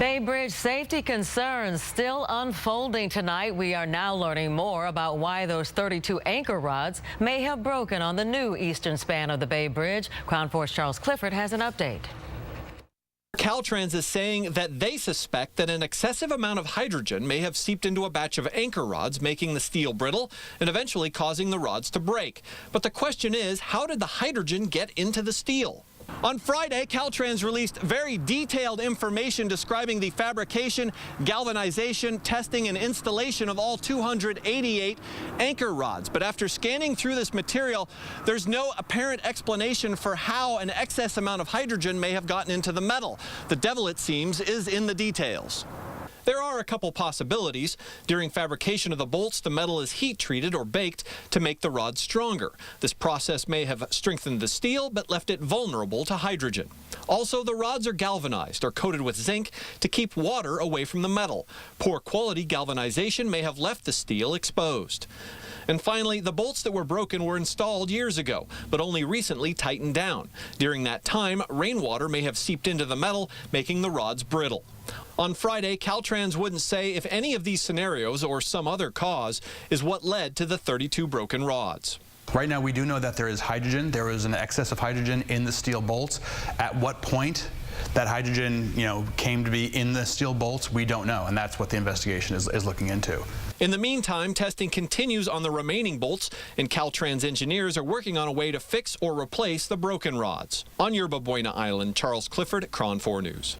Bay Bridge safety concerns still unfolding tonight. We are now learning more about why those 32 anchor rods may have broken on the new eastern span of the Bay Bridge. KRON 4's Charles Clifford has an update. Caltrans is saying that they suspect that an excessive amount of hydrogen may have seeped into a batch of anchor rods, making the steel brittle and eventually causing the rods to break. But the question is, how did the hydrogen get into the steel? On Friday, Caltrans released very detailed information describing the fabrication, galvanization, testing, and installation of all 288 anchor rods. But after scanning through this material, there's no apparent explanation for how an excess amount of hydrogen may have gotten into the metal. The devil, it seems, is in the details. There are a couple possibilities. During fabrication of the bolts, the metal is heat treated or baked to make the rod stronger. This process may have strengthened the steel but left it vulnerable to hydrogen. Also, the rods are galvanized or coated with zinc to keep water away from the metal. Poor quality galvanization may have left the steel exposed. And finally, the bolts that were broken were installed years ago, but only recently tightened down. During that time, rainwater may have seeped into the metal, making the rods brittle. On Friday, Caltrans wouldn't say if any of these scenarios or some other cause is what led to the 32 broken rods. Right now, we do know that there is hydrogen. There is an excess of hydrogen in the steel bolts. At what point that hydrogen, came to be in the steel bolts, we don't know, and that's what the investigation is looking into. In the meantime, testing continues on the remaining bolts, and Caltrans engineers are working on a way to fix or replace the broken rods. On Yerba Buena Island, Charles Clifford, KRON 4 News.